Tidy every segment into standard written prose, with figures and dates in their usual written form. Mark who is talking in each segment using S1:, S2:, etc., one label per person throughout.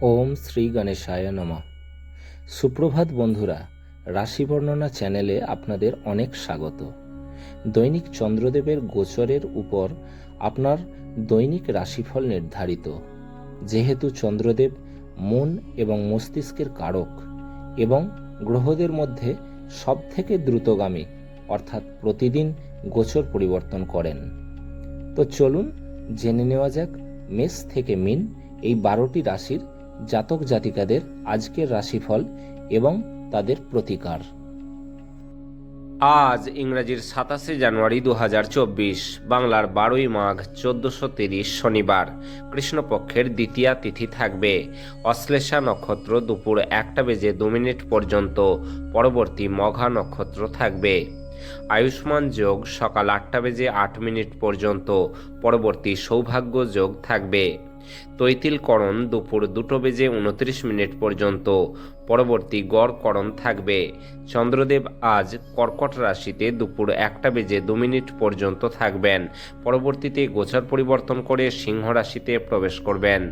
S1: ওম শ্রী গণেশায় নমঃ। সুপ্রভাত বন্ধুরা, রাশি বর্ণনা চ্যানেলে আপনাদের অনেক স্বাগত। দৈনিক চন্দ্রদেবের গোচরের উপর আপনার দৈনিক রাশিফল নির্ধারিত। যেহেতু চন্দ্রদেব মন এবং মস্তিষ্কের কারক এবং গ্রহদের মধ্যে সবথেকে দ্রুতগামী, অর্থাৎ প্রতিদিন গোচর পরিবর্তন করেন। তো চলুন জেনে নেওয়া যাক মেষ থেকে মীন এই 12টি রাশির জাতক জাতিকাদের আজকের রাশিফল এবং তাদের প্রতিকার।
S2: আজ ইংরেজির 27 জানুয়ারি 2024, বাংলার 12ই মাঘ 1430 শনিবার। কৃষ্ণপক্ষের দ্বিতীয়া তিথি থাকবে। অশ্লেষা নক্ষত্র দুপুর 1:02 পর্যন্ত, পরবর্তী মঘা নক্ষত্র থাকবে। আয়ুষ্মান যোগ সকাল 8:08 পর্যন্ত, পরবর্তী সৌভাগ্য যোগ থাকবে। তৈতিলকরণ দুপুর 2:29 পর্যন্ত, পরবর্তী গড়করণ থাকবে। চন্দ্রদেব আজ কর্কট রাশিতে দুপুর 1:02 পর্যন্ত থাকবেন, পরবর্তীতে গোচর পরিবর্তন করে সিংহ রাশিতে প্রবেশ করবেন।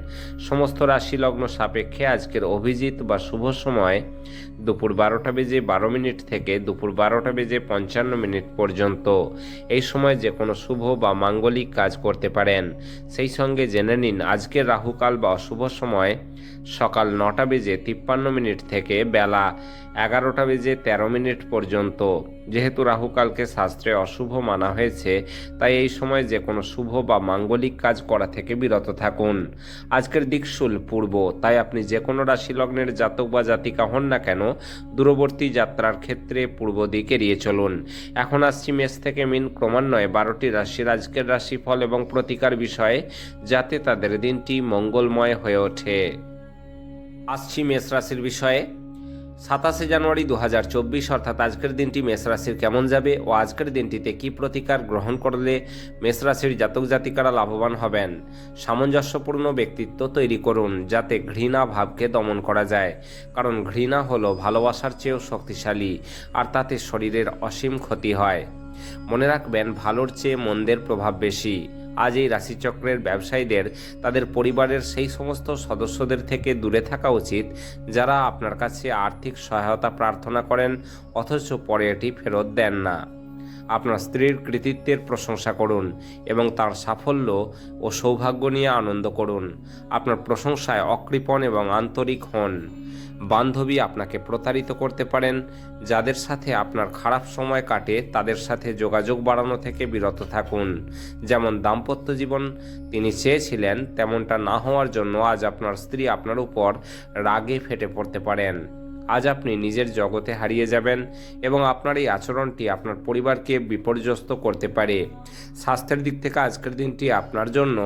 S2: সমস্ত রাশি লগ্ন সাপেক্ষে আজকের অভিজিৎ বা শুভ সময় দুপুর 12:12 থেকে দুপুর 12:55 পর্যন্ত। এই সময় যে কোনো শুভ বা মাঙ্গলিক কাজ করতে পারেন। সেই সঙ্গে জেনে নিন আজকের রাহুকাল বা অশুভ সময় সকাল 9:53 থেকে বেলা 11:13 পর্যন্ত। যেহেতু রাহুকালকে শাস্ত্রে অশুভ মানা হয়েছে, তাই এই সময় যে কোনো শুভ বা মাঙ্গলিক কাজ করা থেকে বিরত থাকুন। আজকের দিকশুল পূর্ব, তাই আপনি যে কোনো রাশি লগ্নের জাতক বা জাতিকা হন না কেন, দূরবর্তী যাত্রার ক্ষেত্রে পূর্ব দিক এড়িয়ে চলুন। এখন আসছি মেষ থেকে মীন ক্রমান্বয়ে 12টি রাশির আজকের রাশিফল এবং প্রতিকার বিষয়ে, যাতে তাদের দিনটি মঙ্গলময় হয়ে ওঠে। আসছি মেষ রাশির বিষয়ে। 27 জানুয়ারি 2024 অর্থাৎ আজকের দিনটি মেষ রাশির কেমন যাবে ও আজকের দিনটিতে কি প্রতিকার গ্রহণ করলে মেষ রাশির জাতক জাতিকারা লাভবান হবেন। সামঞ্জস্যপূর্ণ ব্যক্তিত্ব তৈরি করুন, যাতে ঘৃণা ভাবকে দমন করা যায়, কারণ ঘৃণা হলো ভালোবাসার চেয়েও শক্তিশালী, আর তাতে শরীরের অসীম ক্ষতি হয়। মনে রাখবেন, ভালোর চেয়ে মন্দের প্রভাব বেশি। আজ এই রাশিচক্রের ব্যবসায়ীদের তাদের পরিবারের সেই সমস্ত সদস্যদের থেকে দূরে থাকা উচিত যারা আপনার কাছে আর্থিক সহায়তা প্রার্থনা করেন অথচ পরে এটি ফেরত দেন না। আপনার স্ত্রীর কৃতিত্বের প্রশংসা করুন এবং তার সাফল্য ও সৌভাগ্য নিয়ে আনন্দ করুন। আপনার প্রশংসায় অকৃপণ এবং আন্তরিক হন। বান্ধবী আপনাকে প্রতারিত করতে পারেন। যাদের সাথে আপনার খারাপ সময় কাটে তাদের সাথে যোগাযোগ বাড়ানো থেকে বিরত থাকুন। যেমন দাম্পত্য জীবন তিনি চেয়েছিলেন, তেমনটা না হওয়ার জন্য আজ আপনার স্ত্রী আপনার উপর রাগে ফেটে পড়তে পারেন। আজ আপনি নিজের জগতে হারিয়ে যাবেন এবং আপনার এই আচরণটি আপনার পরিবারকে বিপর্যস্ত করতে পারে। স্বাস্থ্যের দিক থেকে আজকের দিনটি আপনার জন্য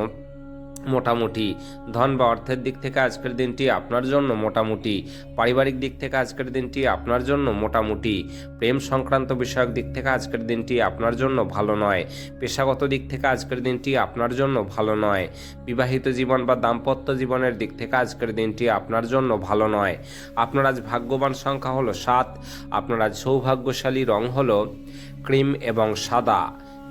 S2: মোটামুটি। ধন বা অর্থের দিক থেকে আজকের দিনটি আপনার জন্য মোটামুটি। পারিবারিক দিক থেকে আজকের দিনটি আপনার জন্য মোটামুটি। প্রেম সংক্রান্ত বিষয়ক দিক থেকে আজকের দিনটি আপনার জন্য ভালো নয়। পেশাগত দিক থেকে আজকের দিনটি আপনার জন্য ভালো নয়। বিবাহিত জীবন বা দাম্পত্য জীবনের দিক থেকে আজকের দিনটি আপনার জন্য ভালো নয়। আপনার আজ ভাগ্যবান সংখ্যা হলো 7। আপনার আজ সৌভাগ্যশালী রং হলো ক্রিম এবং সাদা,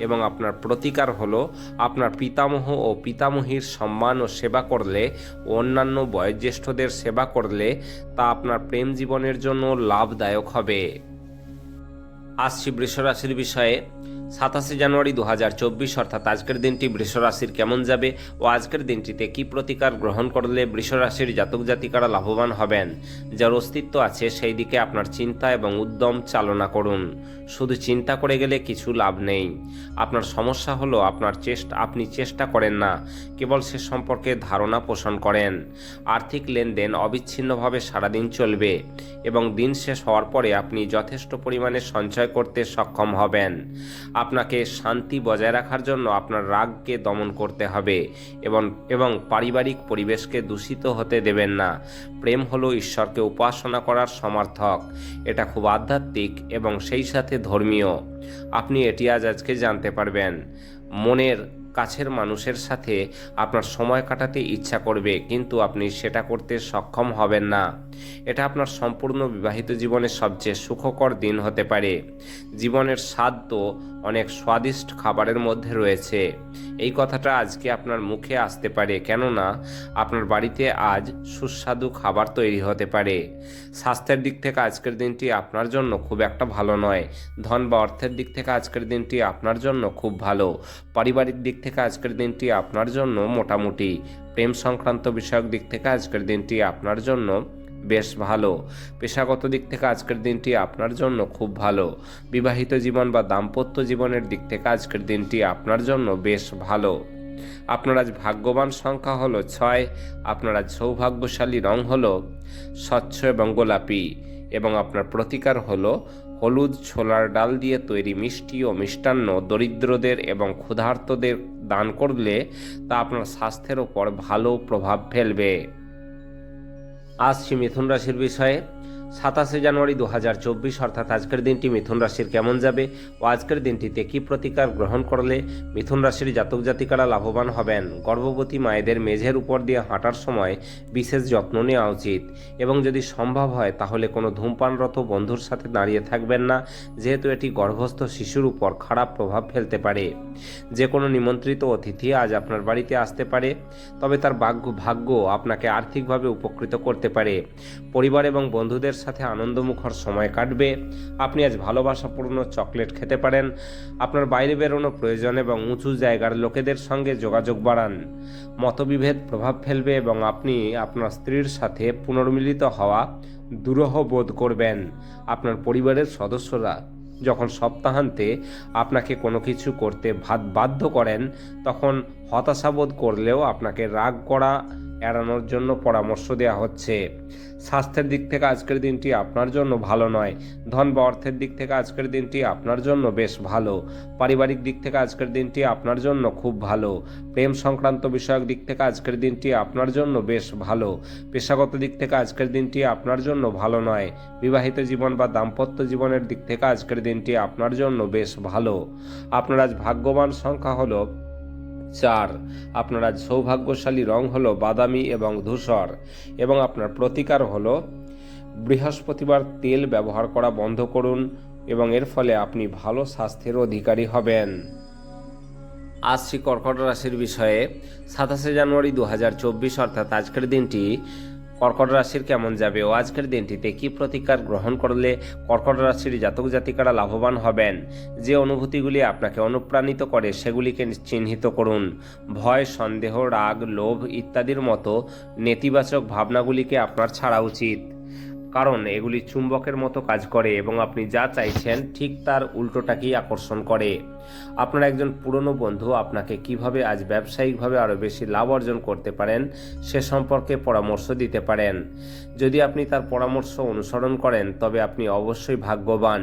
S2: এবং আপনার প্রতিকার হলো আপনার পিতামহ ও পিতামহীর সম্মান ও সেবা করলে ও অন্যান্য বয়োজ্যেষ্ঠদের সেবা করলে তা আপনার প্রেম জীবনের জন্য লাভদায়ক হবে। আসছি বৃষ রাশির বিষয়ে। 27 জানুয়ারি 2024 অর্থাৎ আজকের দিনটি বৃষ রাশির কেমন যাবে ও আজকের দিনটিতে কি প্রতিকার গ্রহণ করলে বৃষ রাশির জাতক জাতিকারা লাভবান হবেন। যার অস্তিত্ব আছে সেই দিকে আপনার চিন্তা এবং উদ্যম চালনা করুন। শুধু চিন্তা করে গেলে কিছু লাভ নেই। আপনার সমস্যা হলো আপনি চেষ্টা করেন না, কেবল সে সম্পর্কে ধারণা পোষণ করেন। আর্থিক লেনদেন অবিচ্ছিন্নভাবে সারাদিন চলবে এবং দিন শেষ হওয়ার পরে আপনি যথেষ্ট পরিমাণে সঞ্চয় করতে সক্ষম হবেন। আপনাকে শান্তি বজায় রাখার জন্য আপনার রাগকে দমন করতে হবে এবং পারিবারিক পরিবেশকে দূষিত হতে দেবেন না। প্রেম হলো ঈশ্বরকে উপাসনা করার সমার্থক। এটা খুব আধ্যাত্মিক এবং সেই সাথে ধর্মীয়। আপনি এটি আজকে জানতে পারবেন। মনের কাছের মানুষের সাথে আপনার সময় কাটাতে ইচ্ছা করবে, কিন্তু আপনি সেটা করতে সক্ষম হবেন না। এটা আপনার সম্পূর্ণ বিবাহিত জীবনের সবচেয়ে সুখকর দিন হতে পারে। জীবনের স্বাদ তো অনেক স্বাদিষ্ট খাবারের মধ্যে রয়েছে, এই কথাটা আজকে আপনার মুখে আসতে পারে, কেননা আপনার বাড়িতে আজ সুস্বাদু খাবার তৈরি হতে পারে। স্বাস্থ্যের দিক থেকে আজকের দিনটি আপনার জন্য খুব একটা ভালো নয়। ধন বা অর্থের দিক থেকে আজকের দিনটি আপনার জন্য খুব ভালো। পারিবারিক দিক থেকে আজকের দিনটি আপনার জন্য মোটামুটি। প্রেম সংক্রান্ত বিষয়ক দিক থেকে আজকের দিনটি আপনার জন্য বেশ ভালো। পেশাগত দিক থেকে আজকের দিনটি আপনার জন্য খুব ভালো। বিবাহিত জীবন বা দাম্পত্য জীবনের দিক থেকে আজকের দিনটি আপনার জন্য বেশ ভালো। আপনার আজ ভাগ্যবান সংখ্যা হলো 6। আপনার আজ সৌভাগ্যশালী রং হলো স্বচ্ছ এবং গোলাপি, এবং আপনার প্রতিকার হলো হলুদ ছোলার ডাল দিয়ে তৈরি মিষ্টি ও মিষ্টান্ন দরিদ্রদের এবং ক্ষুধার্তদের দান করলে তা আপনার স্বাস্থ্যের ওপর ভালো প্রভাব ফেলবে। আসছি মিথুন রাশির বিষয়ে। 27 জানুয়ারি 2024 অর্থাৎ আজকের দিনটি মিথুন রাশির কেমন যাবে ও আজকের দিনটিতে কি প্রতিকার গ্রহণ করলে মিথুন রাশির জাতক জাতিকারা লাভবান হবেন। গর্ভবতী মায়েদের মেঝের উপর দিয়ে হাঁটার সময় বিশেষ যত্ন নেওয়া উচিত, এবং যদি সম্ভব হয় তাহলে কোনো ধূমপানরত বন্ধুর সাথে দাঁড়িয়ে থাকবেন না, যেহেতু এটি গর্ভস্থ শিশুর উপর খারাপ প্রভাব ফেলতে পারে। যে কোনো নিমন্ত্রিত অতিথি আজ আপনার বাড়িতে আসতে পারে, তবে তার ভাগ্য আপনাকে আর্থিকভাবে উপকৃত করতে পারে। পরিবার এবং বন্ধুদের সাথে আনন্দমুখর সময় কাটবে। আপনি আজ ভালোবাসাপূর্ণ চকলেট খেতে পারেন। আপনার বাইরে বেরোনো প্রয়োজন এবং উঁচু জায়গার লোকেদের সঙ্গে যোগাযোগ বাড়ান। মতবিভেদ প্রভাব ফেলবে এবং আপনি আপনার স্ত্রীর সাথে পুনর্মিলিত হওয়া দুরূহ বোধ করবেন। আপনার পরিবারের সদস্যরা যখন সপ্তাহান্তে আপনাকে কোনো কিছু করতে বাধ্য করেন, তখন হতাশাবোধ করলেও আপনাকে রাগ করা এড়ানোর জন্য পরামর্শ দেওয়া হচ্ছে। স্বাস্থ্যের দিক থেকে আজকের দিনটি আপনার জন্য ভালো নয়। ধন বা অর্থের দিক থেকে আজকের দিনটি আপনার জন্য বেশ ভালো। পারিবারিক দিক থেকে আজকের দিনটি আপনার জন্য খুব ভালো। প্রেম সংক্রান্ত বিষয়ক দিক থেকে আজকের দিনটি আপনার জন্য বেশ ভালো। পেশাগত দিক থেকে আজকের দিনটি আপনার জন্য ভালো নয়। বিবাহিত জীবন বা দাম্পত্য জীবনের দিক থেকে আজকের দিনটি আপনার জন্য বেশ ভালো। আপনার আজ ভাগ্যবান সংখ্যা হলো 4। আপনার আজ সৌভাগ্যশালী রং হলো বাদামি এবং ধূসর, এবং আপনার প্রতিকার হলো বৃহস্পতিবার তেল ব্যবহার করা বন্ধ করুন, এবং এর ফলে আপনি ভালো স্বাস্থ্যের অধিকারী হবেন। আসছি কর্কট রাশির বিষয়ে। 27 জানুয়ারি 2024 অর্থাৎ আজকের দিনটি কর্কট রাশির কেমন যাবে ও আজকের দিনটিতে কি প্রতিকার গ্রহণ করলে কর্কট রাশির জাতক জাতিকারা লাভবান হবেন। যে অনুভূতিগুলি আপনাকে অনুপ্রাণিত করে সেগুলিকে চিহ্নিত করুন। ভয়, সন্দেহ, রাগ, লোভ ইত্যাদির মতো নেতিবাচক ভাবনাগুলিকে আপনার ছাড়া উচিত, কারণ এগুলি চুম্বকের মতো কাজ করে এবং আপনি যা চাইছেন ঠিক তার উল্টোটাকেই আকর্ষণ করে। আপনার একজন পুরনো বন্ধু আপনাকে কিভাবে আজ ব্যবসায়িকভাবে আরও বেশি লাভ অর্জন করতে পারেন সে সম্পর্কে পরামর্শ দিতে পারেন। যদি আপনি তার পরামর্শ অনুসরণ করেন তবে আপনি অবশ্যই ভাগ্যবান।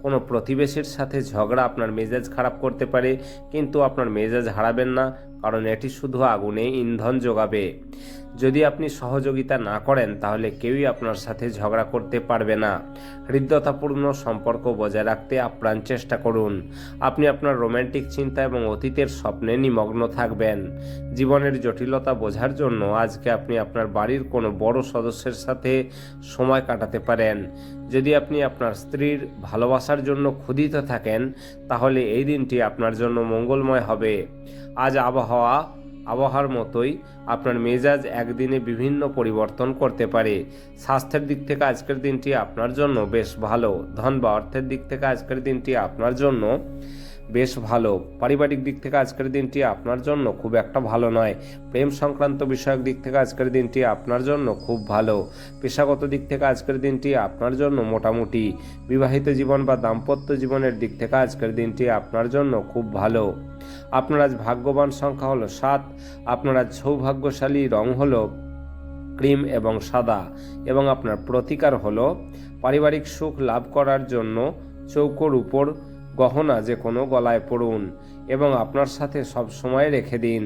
S2: কোনো প্রতিবেশীর সাথে ঝগড়া আপনার মেজাজ খারাপ করতে পারে, কিন্তু আপনার মেজাজ হারাবেন না, কারণ এটি শুধু আগুনে ইন্ধন যোগাবে। যদি আপনি সহযোগিতা না করেন তাহলে কেউই আপনার সাথে ঝগড়া করতে পারবে না। হৃদ্যতাপূর্ণ সম্পর্ক বজায় রাখতে আপ্রাণ চেষ্টা করুন। আপনি আপনার রোম্যান্টিক চিন্তা এবং অতীতের স্বপ্নে নিমগ্ন থাকবেন। জীবনের জটিলতা বোঝার জন্য আজকে আপনি আপনার বাড়ির কোনো বড় সদস্যের সাথে সময় কাটাতে পারেন। যদি আপনি আপনার স্ত্রীর ভালোবাসার জন্য ক্ষুধিত থাকেন তাহলে এই দিনটি আপনার জন্য মঙ্গলময় হবে। আজ আবহাওয়ার মতোই আপনার মেজাজ একদিনে বিভিন্ন পরিবর্তন করতে পারে। স্বাস্থ্যের দিক থেকে আজকের দিনটি আপনার জন্য বেশ ভালো। ধন বা অর্থের দিক থেকে আজকের দিনটি আপনার জন্য বেশ ভালো। পারিবারিক দিক থেকে আজকের দিনটি আপনার জন্য খুব একটা ভালো নয়। প্রেম সংক্রান্ত বিষয়ক দিক থেকে আজকের দিনটি আপনার জন্য খুব ভালো। পেশাগত দিক থেকে আজকের দিনটি আপনার জন্য মোটামুটি। বিবাহিত জীবন বা দাম্পত্য জীবনের দিক থেকে আজকের দিনটি আপনার জন্য খুব ভালো। আপনার আজ ভাগ্যবান সংখ্যা হলো 7। আপনার আজ সৌভাগ্যশালী রং হলো ক্রিম এবং সাদা, এবং আপনার প্রতিকার হলো পারিবারিক সুখ লাভ করার জন্য চৌকোর উপর গহনা যে কোনো গলায় পড়ুন এবং আপনার সাথে সব সময় রেখে দিন।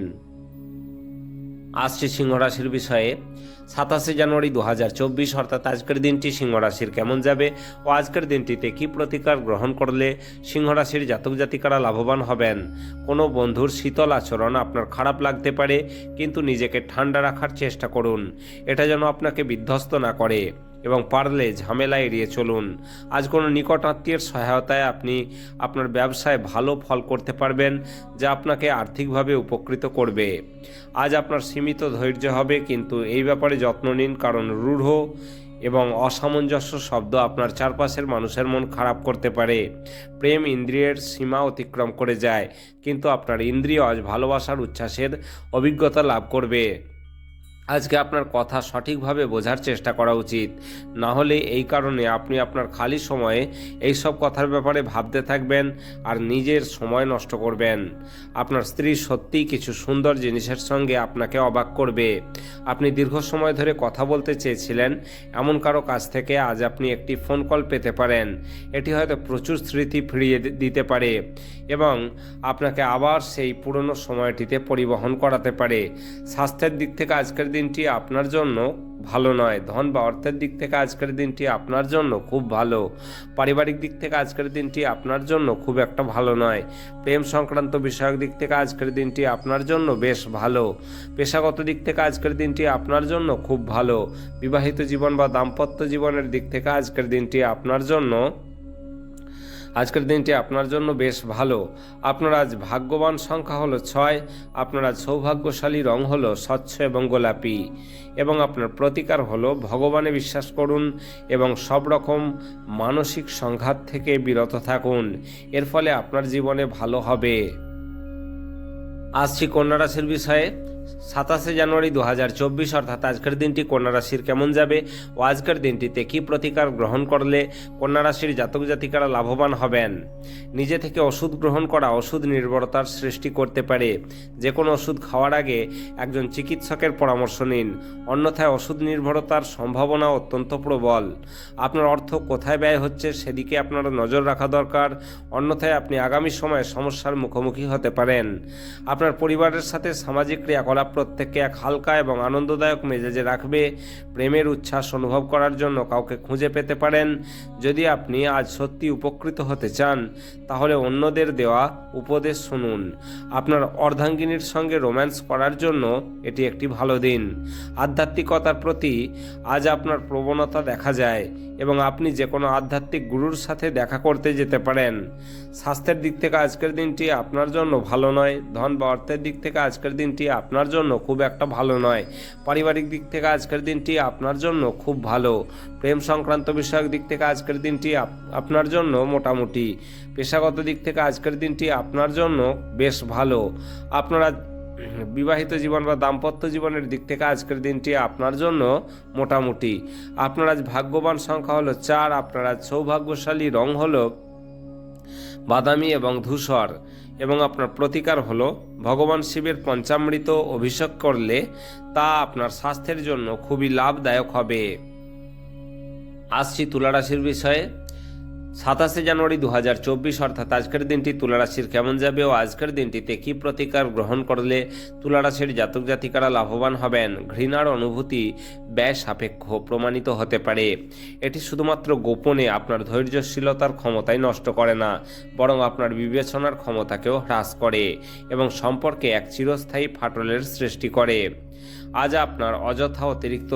S2: আসছে সিংহ রাশির বিষয়ে। 27 জানুয়ারি 2024 অর্থাৎ আজকের দিনটি সিংহ রাশির কেমন যাবে ও আজকের দিনটিতে কি প্রতিকার গ্রহণ করলে সিংহ রাশির জাতক জাতিকারা লাভবান হবেন। কোনো বন্ধুর শীতল আচরণ আপনার খারাপ লাগতে পারে, কিন্তু নিজেকে ঠান্ডা রাখার চেষ্টা করুন, এটা যেন আপনাকে বিধ্বস্ত না করে। এবং পারলে ঝামেলা এড়িয়ে চলুন। আজ কোনো নিকট আত্মীয়ের সহায়তায় আপনি আপনার ব্যবসায় ভালো ফল করতে পারবেন, যা আপনাকে আর্থিকভাবে উপকৃত করবে। আজ আপনার সীমিত ধৈর্য হবে, কিন্তু এই ব্যাপারে যত্ন নিন, কারণ রূঢ় এবং অসামঞ্জস্য শব্দ আপনার চারপাশের মানুষের মন খারাপ করতে পারে। প্রেম ইন্দ্রিয়ের সীমা অতিক্রম করে যায়, কিন্তু আপনার ইন্দ্রিয় আজ ভালোবাসার উচ্ছ্বাসের অভিজ্ঞতা লাভ করবে। আজকে আপনার কথা সঠিকভাবে বোঝার চেষ্টা করা উচিত, না হলে এই কারণে আপনি আপনার খালি সময়ে এই সব কথার ব্যাপারে ভাবতে থাকবেন আর নিজের সময় নষ্ট করবেন। আপনার স্ত্রী সত্যিই কিছু সুন্দর জিনিসের সঙ্গে আপনাকে অবাক করবে। আপনি দীর্ঘ সময় ধরে কথা বলতে চেয়েছিলেন এমন কারো কাছ থেকে আজ আপনি একটি ফোন কল পেতে পারেন। এটি হয়তো প্রচুর স্মৃতি ফিরিয়ে দিতে পারে এবং আপনাকে আবার সেই পুরনো সময়টিতে পরিবহন করাতে পারে। স্বাস্থ্যের দিক থেকে আজকের দিনটি আপনার জন্য ভালো নয়। ধন বা অর্থের দিক থেকে আজকের দিনটি আপনার জন্য খুব ভালো। পারিবারিক দিক থেকে আজকের দিনটি আপনার জন্য খুব একটা ভালো নয়। প্রেম সংক্রান্ত বিষয়ক দিক থেকে আজকের দিনটি আপনার জন্য বেশ ভালো। পেশাগত দিক থেকে আজকের দিনটি আপনার জন্য খুব ভালো। বিবাহিত জীবন বা দাম্পত্য জীবনের দিক থেকে আজকের দিনটি আপনার জন্য বেশ ভালো। আপনার আজ ভাগ্যবান সংখ্যা হলো 6। আপনার আজ সৌভাগ্যশালী রং হলো স্বচ্ছ এবং গোলাপি, এবং আপনার প্রতিকার হলো ভগবানে বিশ্বাস করুন এবং সব রকম মানসিক সংঘাত থেকে বিরত থাকুন। এর ফলে আপনার জীবনে ভালো হবে। আসছি কন্যা রাশির বিষয়ে। 27 জানুয়ারি 2024 অর্থাৎ আজকের দিনটি কন্যা রাশির কেমন যাবে ও আজকের দিনটিতে কি প্রতিকার গ্রহণ করলে কন্যা রাশির জাতক জাতিকারা লাভবান হবেন। নিজে থেকে ওষুধ গ্রহণ করা ওষুধ নির্ভরতার সৃষ্টি করতে পারে। যে কোনো ওষুধ খাওয়ার আগে একজন চিকিৎসকের পরামর্শ নিন, অন্যথায় ওষুধ নির্ভরতার সম্ভাবনা অত্যন্ত প্রবল। আপনার অর্থ কোথায় ব্যয় হচ্ছে সেদিকে আপনার নজর রাখা দরকার, অন্যথায় আপনি আগামী সময়ে সমস্যার মুখোমুখি হতে পারেন। আপনার পরিবারের সাথে সামাজিক ক্রিয়াকলাপ প্রত্যেককে এক হালকা এবং আনন্দদায়ক মেজাজে রাখবে। প্রেমের উচ্ছ্বাস অনুভব করার জন্য কাউকে খুঁজে পেতে পারেন। যদি আপনি আজ সত্যি উপকৃত হতে চান, তাহলে অন্যদের দেওয়া উপদেশ শুনুন। আপনার অর্ধাঙ্গিনীর সঙ্গে রোম্যান্স করার জন্য এটি একটি ভালো দিন। আধ্যাত্মিকতার প্রতি আজ আপনার প্রবণতা দেখা যায় এবং আপনি যে কোনো আধ্যাত্মিক গুরুর সাথে দেখা করতে যেতে পারেন। স্বাস্থ্যের দিক থেকে আজকের দিনটি আপনার জন্য ভালো নয়। ধন বা অর্থের দিক থেকে আজকের দিনটি আপনার জন্য খুব একটা ভালো নয়। পারিবারিক দিক থেকে আজকের দিনটি আপনার জন্য খুব ভালো। প্রেম সংক্রান্ত বিষয়ক দিক থেকে আজকের দিনটি আপনার জন্য মোটামুটি। পেশাগত দিক থেকে আজকের দিনটি আপনার জন্য বেশ ভালো। আপনারা বিবাহিত জীবন বা দাম্পত্য জীবনের দিক থেকে আজকের দিনটি আপনার জন্য মোটামুটি। আপনার আজ ভাগ্যবান সংখ্যা হলো 4। আপনার আজ সৌভাগ্যশালী রং হলো বাদামি এবং ধূসর, এবং আপনার প্রতিকার হলো ভগবান শিবের পঞ্চামৃত অভিষেক করলে তা আপনার স্বাস্থ্যের জন্য খুবই লাভদায়ক হবে। আসছি তুলা রাশির বিষয়ে। 27 জানুয়ারি 2024 অর্থাৎ আজকের দিনটি তুলা রাশির কেমন যাবে ও আজকের দিনটিতে কি প্রতিকার গ্রহণ করলে তুলা রাশির জাতক জাতিকারা লাভবান হবেন। ঘৃণার অনুভূতি ব্যয় সাপেক্ষ প্রমাণিত হতে পারে। এটি শুধুমাত্র গোপনে আপনার ধৈর্যশীলতার ক্ষমতাই নষ্ট করে না, বরং আপনার বিবেচনার ক্ষমতাকেও হ্রাস করে এবং সম্পর্কে এক চিরস্থায়ী ফাটলের সৃষ্টি করে। আজ আপনার অযথা অতিরিক্ত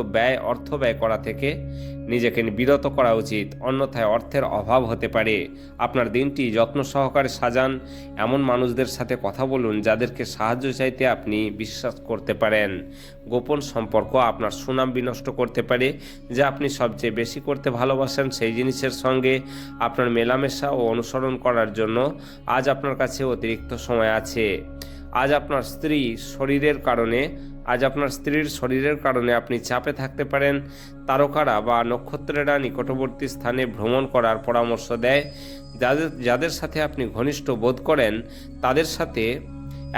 S2: অর্থ ব্যয় করা থেকে নিজেকে বিরত করা উচিত, অন্যথায় অর্থের অভাব হতে পারে। আপনার দিনটি যত্ন সহকারে সাজান। এমন মানুষদের সাথে কথা বলুন যাদেরকে সাহায্য চাইতে আপনি বিশ্বাস করতে পারেন। গোপন সম্পর্ক আপনার সুনাম বিনষ্ট করতে পারে। যা আপনি সবচেয়ে বেশি করতে ভালোবাসেন সেই জিনিসের সঙ্গে আপনার মেলামেশা ও অনুসরণ করার জন্য আজ আপনার কাছে অতিরিক্ত সময় আছে। আজ আপনার স্ত্রীর শরীরের কারণে আপনি চাপে থাকতে পারেন। তারকারা বা নক্ষত্রেরা নিকটবর্তী স্থানে ভ্রমণ করার পরামর্শ দেয়। যাদের সাথে আপনি ঘনিষ্ঠ বোধ করেন তাদের সাথে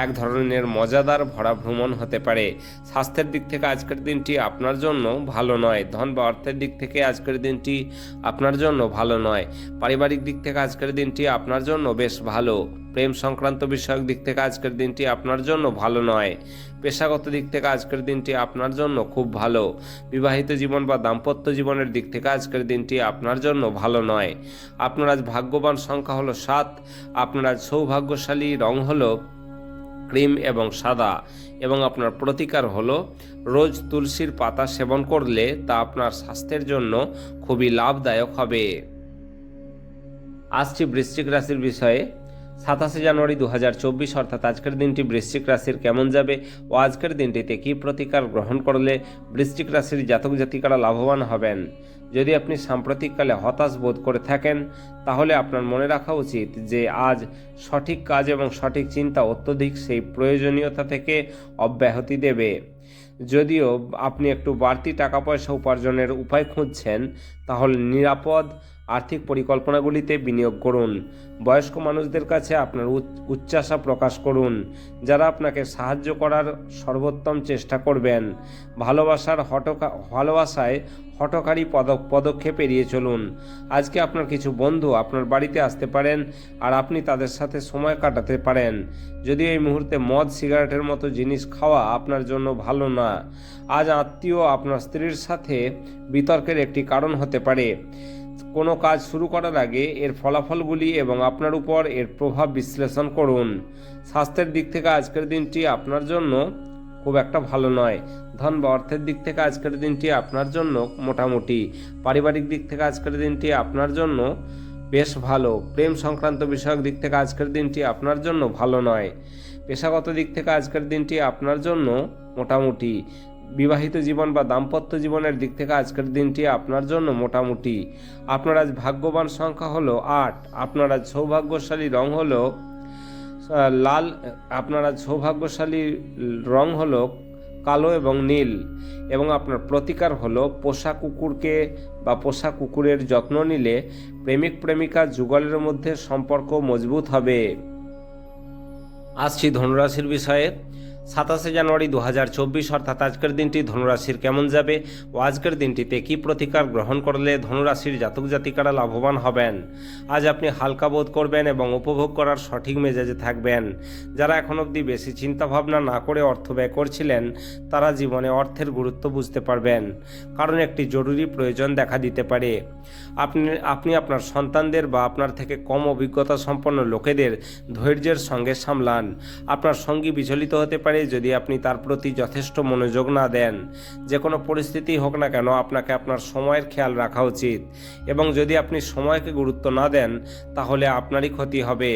S2: এক ধরনের মজাদার ভরা ভ্রমণ হতে পারে। স্বাস্থ্যের দিক থেকে আজকের দিনটি আপনার জন্য ভালো নয়। ধন বা অর্থের দিক থেকে আজকের দিনটি আপনার জন্য ভালো নয়। পারিবারিক দিক থেকে আজকের দিনটি আপনার জন্য বেশ ভালো। প্রেম সংক্রান্ত বিষয়ক দিক থেকে আজকের দিনটি আপনার জন্য ভালো নয়। পেশাগত দিক থেকে আজকের দিনটি আপনার জন্য খুব ভালো। বিবাহিত জীবন বা দাম্পত্য জীবনের দিক থেকে আজকের দিনটি আপনার জন্য ভালো নয়। আপনার আজ ভাগ্যবান সংখ্যা হলো 7। আপনার আজ সৌভাগ্যশালী রং হলো ক্রিম এবং সাদা। এবং আপনার প্রতিকার হলো রোজ তুলসীর পাতা সেবন করলে তা আপনার স্বাস্থ্যের জন্য খুবই লাভদায়ক হবে। আসছি বৃশ্চিক রাশির বিষয়ে। 27 জানুয়ারি 2024 অর্থাৎ আজকের দিনটি বৃশ্চিক রাশির কেমন যাবে ও আজকের দিনটিতে কী প্রতিকার গ্রহণ করলে বৃশ্চিক রাশির জাতক জাতিকারা লাভবান হবেন। যদি আপনি সাম্প্রতিককালে হতাশ বোধ করে থাকেন তাহলে আপনার মনে রাখা উচিত যে আজ সঠিক কাজ এবং সঠিক চিন্তা অত্যধিক সেই প্রয়োজনীয়তা থেকে অব্যাহতি দেবে। যদিও আপনি একটু বাড়তি টাকা পয়সা উপার্জনের উপায় খুঁজছেন তাহলে নিরাপদ আর্থিক পরিকল্পনাগুলিতে বিনিয়োগ করুন। বয়স্ক মানুষদের কাছে আপনার উচ্চাশা প্রকাশ করুন, যারা আপনাকে সাহায্য করার সর্বোত্তম চেষ্টা করবেন। ভালোবাসায় হঠকারী পদক্ষেপ এড়িয়ে চলুন। আজকে আপনার কিছু বন্ধু আপনার বাড়িতে আসতে পারেন আর আপনি তাদের সাথে সময় কাটাতে পারেন। যদিও এই মুহূর্তে মদ সিগারেটের মতো জিনিস খাওয়া আপনার জন্য ভালো না। আজ আত্মীয় আপনার স্ত্রীর সাথে বিতর্কের একটি কারণ হতে পারে। কোনো কাজ শুরু করার আগে এর ফলাফলগুলি এবং আপনার উপর এর প্রভাব বিশ্লেষণ করুন। স্বাস্থ্যের দিক থেকে আজকের দিনটি আপনার জন্য খুব একটা ভালো নয়। ধন বা অর্থের দিক থেকে আজকের দিনটি আপনার জন্য মোটামুটি। পারিবারিক দিক থেকে আজকের দিনটি আপনার জন্য বেশ ভালো। প্রেম সংক্রান্ত বিষয়ক দিক থেকে আজকের দিনটি আপনার জন্য ভালো নয়। পেশাগত দিক থেকে আজকের দিনটি আপনার জন্য মোটামুটি। বিবাহিত জীবন বা দাম্পত্য জীবনের দিক থেকে আজকের দিনটি আপনার জন্য মোটামুটি। আপনার আজ ভাগ্যবান সংখ্যা হলো 8। আপনার আজ সৌভাগ্যশালী রং হলো লাল। আপনার আজ সৌভাগ্যশালী রং হলো কালো এবং নীল। এবং আপনার প্রতিকার হলো পোষা কুকুরকে বা পোষা কুকুরের যত্ন নিলে প্রেমিক প্রেমিকা যুগলের মধ্যে সম্পর্ক মজবুত হবে। আসছি ধনুরাশির বিষয়ে। 27 জানুয়ারি 2024 অর্থাৎ আজকের দিনটি ধনুরাশির কেমন যাবে ও আজকের দিনটিতে কী প্রতিকার গ্রহণ করলে ধনুরাশির জাতক জাতিকারা লাভবান হবেন। আজ আপনি হালকা বোধ করবেন এবং উপভোগ করার সঠিক মেজাজে থাকবেন। যারা এখন অবধি বেশি চিন্তাভাবনা না করে অর্থ ব্যয় করছিলেন তারা জীবনে অর্থের গুরুত্ব বুঝতে পারবেন, কারণ একটি জরুরি প্রয়োজন দেখা দিতে পারে। আপনি আপনার সন্তানদের বা আপনার থেকে কম অভিজ্ঞতা সম্পন্ন লোকেদের ধৈর্যের সঙ্গে সামলান। আপনার সঙ্গী বিচলিত হতে পারে যদি আপনি তার প্রতি যথেষ্ট মনোযোগ না দেন। যে কোনো পরিস্থিতি হোক না কেন আপনাকে আপনার সময়ের খেয়াল রাখা উচিত, এবং যদি আপনি সময়কে গুরুত্ব না দেন তাহলে আপনারই ক্ষতি হবে।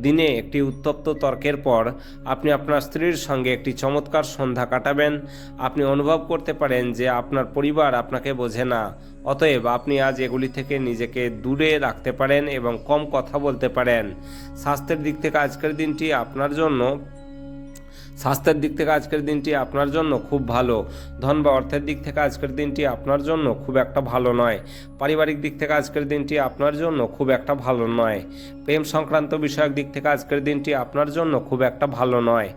S2: দিনে একটি উত্তপ্ত তর্কের পর আপনি আপনার স্ত্রীর সঙ্গে একটি চমৎকার সন্ধ্যা কাটাবেন। আপনি অনুভব করতে পারেন যে আপনার পরিবার আপনাকে বোঝে না, অতএব আপনি আজ এগুলি থেকে নিজেকে দূরে রাখতে পারেন এবং কম কথা বলতে পারেন। স্বাস্থ্যের দিক থেকে আজকের দিনটি আপনার জন্য খুব ভালো। ধন বা অর্থের দিক থেকে আজকের দিনটি আপনার জন্য খুব একটা ভালো নয়। পারিবারিক দিক থেকে আজকের দিনটি আপনার জন্য খুব একটা ভালো নয়। প্রেম সংক্রান্ত বিষয়ক দিক থেকে আজকের দিনটি আপনার জন্য খুব একটা ভালো নয়।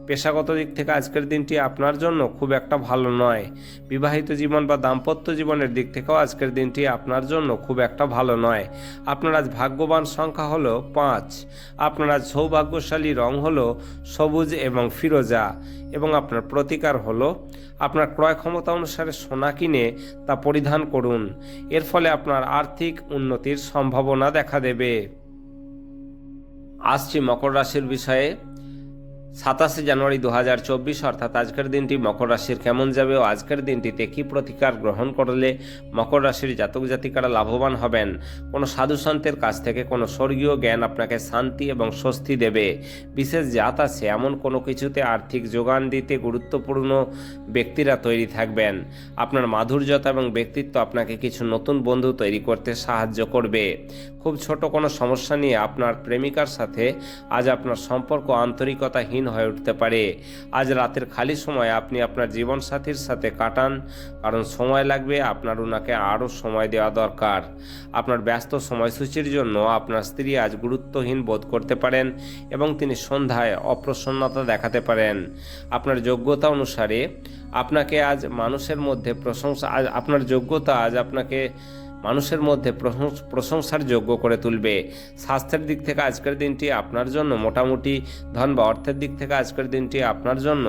S2: পেশাগত দিক থেকে আজকের দিনটি আপনার জন্য খুব একটা ভালো নয়। বিবাহিত জীবন বা দাম্পত্য জীবনের দিক থেকেও আজকের দিনটি আপনার জন্য খুব একটা ভালো নয়। আপনার আজ ভাগ্যবান সংখ্যা হলো 5। আপনার আজ সৌভাগ্যশালী রং হলো সবুজ এবং ফিরোজা। এবং আপনার প্রতিকার হলো আপনার ক্রয় ক্ষমতা অনুসারে সোনা কিনে তা পরিধান করুন। এর ফলে আপনার আর্থিক উন্নতির সম্ভাবনা দেখা দেবে। আসছি মকর রাশির বিষয়ে। 27 জানুয়ারি 2024 অর্থাৎ আজকের দিনটি মকর রাশির কেমন যাবে ও আজকের দিনটিতে কী প্রতিকার গ্রহণ করলে মকর রাশির জাতক জাতিকারা লাভবান হবেন। কোনো সাধুসন্তের কাছ থেকে কোনো স্বর্গীয় জ্ঞান আপনাকে শান্তি এবং স্বস্তি দেবে। বিশেষ জাত আছে এমন কোনো কিছুতে আর্থিক যোগান দিতে গুরুত্বপূর্ণ ব্যক্তিরা তৈরি থাকবেন। আপনার মাধুর্যতা এবং ব্যক্তিত্ব আপনাকে কিছু নতুন বন্ধু তৈরি করতে সাহায্য করবে। খুব ছোট কোনো সমস্যা নিয়ে আপনার প্রেমিকার সাথে আজ আপনার সম্পর্ক আন্তরিকতাহীন হয়ে উঠতে পারে। আজ রাতের খালি সময় আপনি আপনার জীবনসাথীর সাথে কাটান, কারণ সময় লাগবে, আপনার ওনাকে আরও সময় দেওয়া দরকার। আপনার ব্যস্ত সময়সূচির জন্য আপনার স্ত্রী আজ গুরুত্বহীন বোধ করতে পারেন এবং তিনি সন্ধ্যায় অপ্রসন্নতা দেখাতে পারেন। আপনার যোগ্যতা অনুসারে আপনাকে আজ মানুষের মধ্যে প্রশংসার যোগ্য করে তুলবে। স্বাস্থ্যের দিক থেকে আজকের দিনটি আপনার জন্য মোটামুটি। ধন বা অর্থের দিক থেকে আজকের দিনটি আপনার জন্য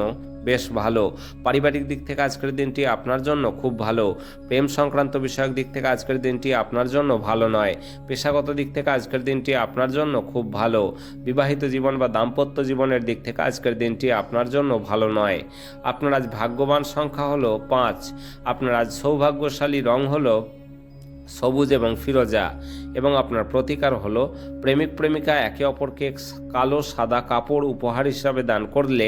S2: বেশ ভালো। পারিবারিক দিক থেকে আজকের দিনটি আপনার জন্য খুব ভালো। প্রেম সংক্রান্ত বিষয়ক দিক থেকে আজকের দিনটি আপনার জন্য ভালো নয়। পেশাগত দিক থেকে আজকের দিনটি আপনার জন্য খুব ভালো। বিবাহিত জীবন বা দাম্পত্য জীবনের দিক থেকে আজকের দিনটি আপনার জন্য ভালো নয়। আপনার আজ ভাগ্যবান সংখ্যা হলো 5। আপনার আজ সৌভাগ্যশালী রং হলো সবুজ এবং ফিরোজা এবং আপনার প্রতিকার হলো প্রেমিক প্রেমিকা একে অপরকে কালো সাদা কাপড় উপহার হিসাবে দান করলে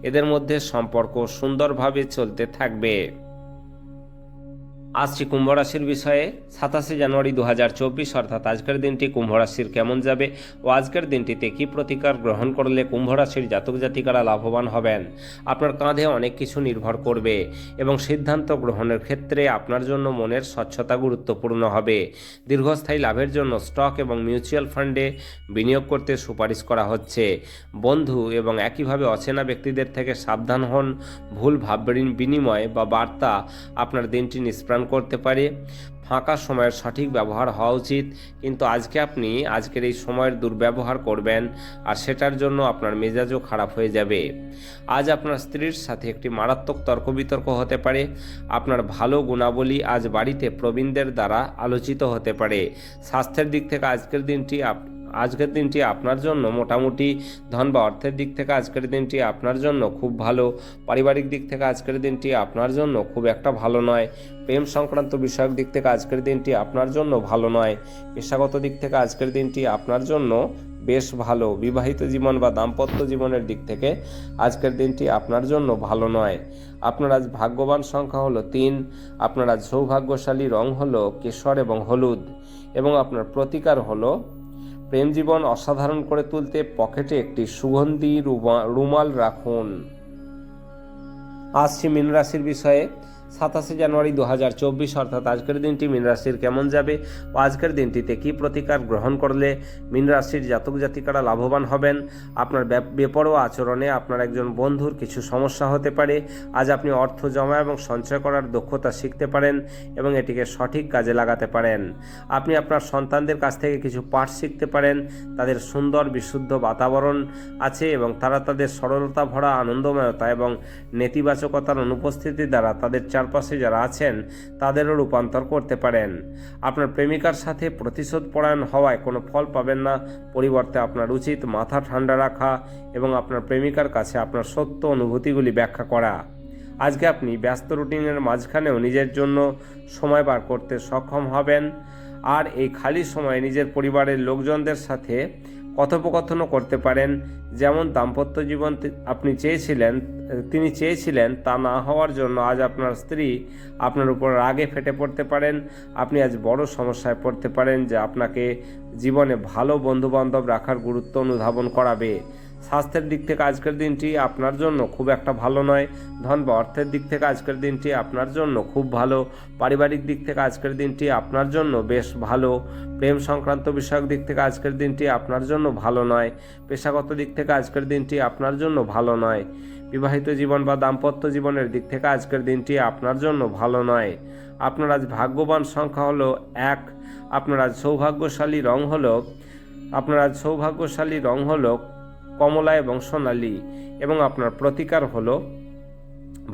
S2: এদের মধ্যে সম্পর্ক সুন্দরভাবে চলতে থাকবে। আসছি কুম্ভ রাশির বিষয়ে। 27 জানুয়ারি 2024 অর্থাৎ আজকের দিনটি কুম্ভ রাশির কেমন যাবে ও আজকের দিনটিতে কি প্রতিকার গ্রহণ করলে কুম্ভ রাশির জাতক জাতিকারা লাভবান হবেন। আপনার কাঁধে অনেক কিছু নির্ভর করবে এবং সিদ্ধান্ত গ্রহণের ক্ষেত্রে আপনার জন্য মনের স্বচ্ছতা গুরুত্বপূর্ণ হবে। দীর্ঘস্থায়ী লাভের জন্য স্টক এবং মিউচুয়াল ফান্ডে বিনিয়োগ করতে সুপারিশ করা হচ্ছে। বন্ধু এবং একইভাবে অচেনা ব্যক্তিদের থেকে সাবধান হন। ভুল ভাব বিনিময় বা বার্তা আপনার দিনটি নিষ্প্রাণ করতে পারে। ফাঁকা সময়ের সঠিক ব্যবহার হওয়া উচিত, কিন্তু আপনি আজকের এই সময়ের দুর্ব্যবহার করবেন আর সেটার জন্য আপনার মেজাজও খারাপ হয়ে যাবে। আজ আপনার স্ত্রীর সাথে একটি মারাত্মক তর্ক বিতর্ক হতে পারে। আপনার ভালো গুণাবলী আজ বাড়িতে প্রবীণদের দ্বারা আলোচিত হতে পারে। স্বাস্থ্যের দিক থেকে আজকের দিনটি আপনার জন্য মোটামুটি। ধন বা অর্থের দিক থেকে আজকের দিনটি আপনার জন্য খুব ভালো। পারিবারিক দিক থেকে আজকের দিনটি আপনার জন্য খুব একটা ভালো নয়। প্রেম সংক্রান্ত বিষয়ক দিক থেকে আজকের দিনটি আপনার জন্য ভালো নয়। পেশাগত দিক থেকে আজকের দিনটি আপনার জন্য বেশ ভালো। বিবাহিত জীবন বা দাম্পত্য জীবনের দিক থেকে আজকের দিনটি আপনার জন্য ভালো নয়। আপনার আজ ভাগ্যবান সংখ্যা হলো 3। আপনার আজ সৌভাগ্যশালী রং হলো কেশর এবং হলুদ এবং আপনার প্রতিকার হলো প্রেম জীবন অসাধারণ করে তুলতে পকেটে একটি সুগন্ধি রুমাল রাখুন। আসছি মীন রাশির বিষয়ে। 27 জানুয়ারি 2024 অর্থাৎ আজকের দিনটি মীন রাশির কেমন যাবে ও আজকের দিনটিতে কি প্রতিকার গ্রহণ করলে মীন রাশির জাতক জাতিকারা লাভবান হবেন। আপনার বেপরোয়া আচরণে আপনার একজন বন্ধুর কিছু সমস্যা হতে পারে। আজ আপনি অর্থ জমা এবং সঞ্চয় করার দক্ষতা শিখতে পারেন এবং এটিকে সঠিক কাজে লাগাতে পারেন। আপনি আপনার সন্তানদের কাছ থেকে কিছু পাঠ শিখতে পারেন। তাদের সুন্দর বিশুদ্ধ বাতাবরণ আছে এবং তারা তাদের সরলতা ভরা আনন্দময়তা এবং নেতিবাচকতার অনুপস্থিতি দ্বারা তাদের চারপাশে যারা আছেন তাদেরও রূপান্তর করতে পারেন। আপনার প্রেমিকার সাথে প্রতিশোধ পরায়ণ হওয়ায় কোনো ফল পাবেন না। পরিবর্তে আপনার উচিত মাথা ঠান্ডা রাখা এবং আপনার প্রেমিকার কাছে আপনার সত্য অনুভূতিগুলি ব্যাখ্যা করা। আজকে আপনি ব্যস্ত রুটিনের মাঝখানেও নিজের জন্য সময় বার করতে সক্ষম হবেন আর এই খালি সময়ে নিজের পরিবারের লোকজনদের সাথে কথোপকথনও করতে পারেন। যেমন দাম্পত্য জীবন তিনি চেয়েছিলেন তা না হওয়ার জন্য আজ আপনার স্ত্রী আপনার উপর রাগে ফেটে পড়তে পারেন। আপনি আজ বড় সমস্যায় পড়তে পারেন যা আপনাকে জীবনে ভালো বন্ধুবান্ধব রাখার গুরুত্ব অনুধাবন করাবে। স্বাস্থ্যের দিক থেকে আজকের দিনটি আপনার জন্য খুব একটা ভালো নয়। ধন বা অর্থের দিক থেকে আজকের দিনটি আপনার জন্য খুব ভালো। পারিবারিক দিক থেকে আজকের দিনটি আপনার জন্য বেশ ভালো। প্রেম সংক্রান্ত বিষয়ক দিক থেকে আজকের দিনটি আপনার জন্য ভালো নয়। পেশাগত দিক থেকে আজকের দিনটি আপনার জন্য ভালো নয়। বিবাহিত জীবন বা দাম্পত্য জীবনের দিক থেকে আজকের দিনটি আপনার জন্য ভালো নয়। আপনার আজ ভাগ্যবান সংখ্যা হলো 1। আপনার আজ সৌভাগ্যশালী রং হলো কমলা এবং সোনালী এবং আপনার প্রতিকার হলো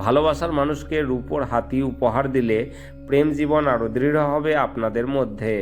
S2: ভালোবাসার মানুষকে রূপোর হাতি উপহার দিলে প্রেম জীবন আরও দৃঢ় হবে আপনাদের মধ্যে।